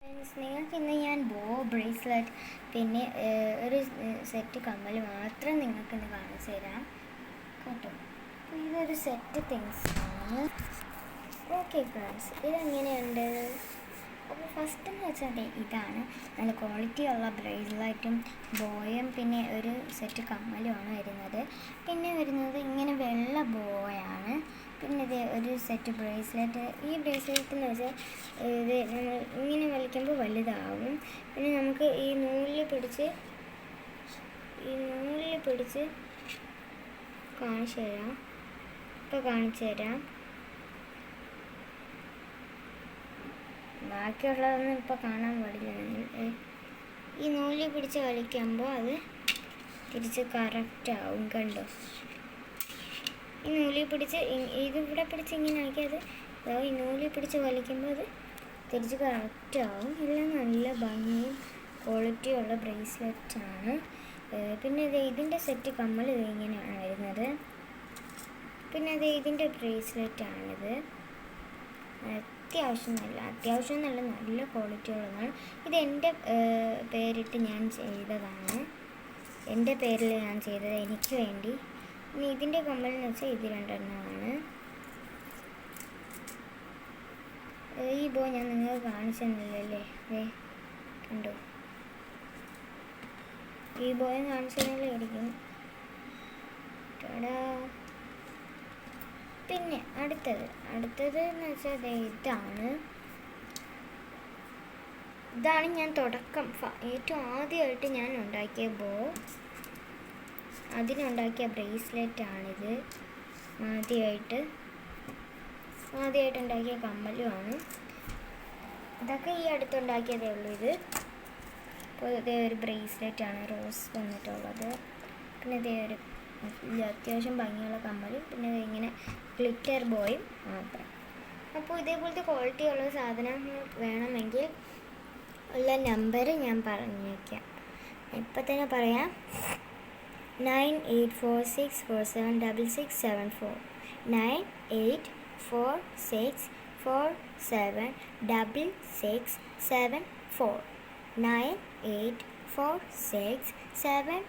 നിങ്ങൾക്ക് ഇന്ന് ഞാൻ ബോ ബ്രേസ്ലെറ്റ് പിന്നെ ഒരു സെറ്റ് കമ്മൽ മാത്രം നിങ്ങൾക്ക് ഇന്ന് കാണിച്ചു തരാം കേട്ടോ. ഇതൊരു സെറ്റ് തിങ്സ് ആണ്. ഓക്കെ ഫ്രണ്ട്സ്, ഇതെങ്ങനെയുണ്ട്? അപ്പോൾ ഫസ്റ്റ് എന്ന് വെച്ചാൽ ഇതാണ് നല്ല ക്വാളിറ്റി ഉള്ള ബ്രേസ്ലെറ്റും ബോയും പിന്നെ ഒരു സെറ്റ് കമ്മലുമാണ് വരുന്നത്. പിന്നെ വരുന്നത് ഇങ്ങനെ വെള്ള ബോയാണ്. പിന്നെ ഇത് ഒരു സെറ്റ് ബ്രേസ്ലെറ്റ്. ഈ ബ്രേസ്ലെറ്റ് എന്ന് വെച്ചാൽ ഇത് നമ്മൾ ഇങ്ങനെ വലിക്കുമ്പോൾ വലുതാവും. പിന്നെ നമുക്ക് ഈ നൂലിൽ പിടിച്ച് കാണിച്ചു തരാം. ഇപ്പോൾ കാണിച്ചു തരാം. ബാക്കിയുള്ളതൊന്നും ഇപ്പോൾ കാണാൻ പാടില്ല. ഈ നൂലിൽ പിടിച്ച് വലിക്കുമ്പോൾ അത് തിരിച്ച് കറക്റ്റാവും. കണ്ടോ? ഈ നൂലിൽ പിടിച്ച് ഇതിവിടെ പിടിച്ച് ഇങ്ങനെ ആക്കിയത് ഈ നൂലിൽ പിടിച്ച് വലിക്കുമ്പോൾ അത് തിരിച്ച് കറക്റ്റാവും. എല്ലാം നല്ല ഭംഗിയും ക്വാളിറ്റിയുള്ള ബ്രേസ്ലെറ്റാണ്. പിന്നെ ഇതിൻ്റെ സെറ്റ് കമ്മൽ ഇങ്ങനെയാണ് വരുന്നത്. പിന്നെ ഇതിൻ്റെ ബ്രേസ്ലെറ്റാണിത്. അത്യാവശ്യം നല്ല ക്വാളിറ്റി ഉള്ളതാണ്. ഇത് എൻ്റെ പേരിട്ട് ഞാൻ ചെയ്തതാണ്. എൻ്റെ പേരിൽ ഞാൻ ചെയ്തത് എനിക്ക് വേണ്ടി. ഇനി ഇതിൻ്റെ കമ്മലെന്ന് വെച്ചാൽ ഇത് രണ്ടെണ്ണമാണ്. ഈ ബോ ഞാൻ നിങ്ങൾക്ക് കാണിച്ചു തന്നില്ലല്ലേ? കണ്ടോ? ഈ ബോയെ കാണിച്ചു തന്നില്ലായിരിക്കും. പിന്നെ അടുത്തത് എന്ന് വെച്ചാൽ ഇതാണ് ഞാൻ ഏറ്റവും ആദ്യമായിട്ട് ഞാൻ ഉണ്ടാക്കിയ ബോ. അതിനുണ്ടാക്കിയ ബ്രേസ്ലെറ്റാണിത്. ആദ്യമായിട്ട് ഉണ്ടാക്കിയ കമ്മലുമാണ്. ഇതൊക്കെ ഈ അടുത്തുണ്ടാക്കിയതേ ഉള്ളൂ. അപ്പോൾ ഇതേ ഒരു ബ്രേസ്ലെറ്റാണ് റോസ് വന്നിട്ടുള്ളത്. പിന്നെ ഇതേ ഒരു അത്യാവശ്യം ഭംഗിയുള്ള കമ്മലും പിന്നെ ഇങ്ങനെ ഗ്ലിറ്റർ ബോയും മാത്രം. അപ്പോൾ ഇതേപോലത്തെ ക്വാളിറ്റിയുള്ള സാധനം വേണമെങ്കിൽ ഉള്ള നമ്പർ ഞാൻ പറഞ്ഞേക്കാം. ഇപ്പം തന്നെ പറയാം. 9846476674 9846476674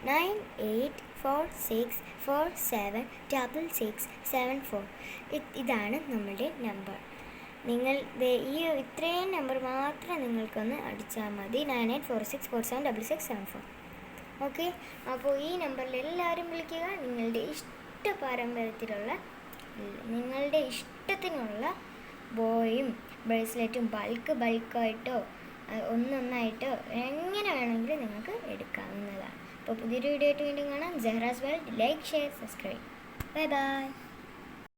9846476674. ഇതാണ് നമ്മളുടെ നമ്പർ. നിങ്ങൾ ഇത്രയും നമ്പർ മാത്രം നിങ്ങൾക്കൊന്ന് അടിച്ചാൽ മതി. 9846476674. ഓക്കെ. അപ്പോൾ ഈ നമ്പറിൽ എല്ലാവരും വിളിക്കുക. നിങ്ങളുടെ ഇഷ്ടത്തിനുള്ള ബോയും ബ്രേസ്ലെറ്റും ബൾക്കായിട്ടോ ഒന്നൊന്നായിട്ടോ എങ്ങനെ വേണമെങ്കിലും നിങ്ങൾക്ക് എടുക്കാവുന്നതാണ്. അപ്പോൾ പുതിയൊരു വീഡിയോ ആയിട്ട് വീണ്ടും കാണാം. Sehraz world. Like, share, subscribe. By.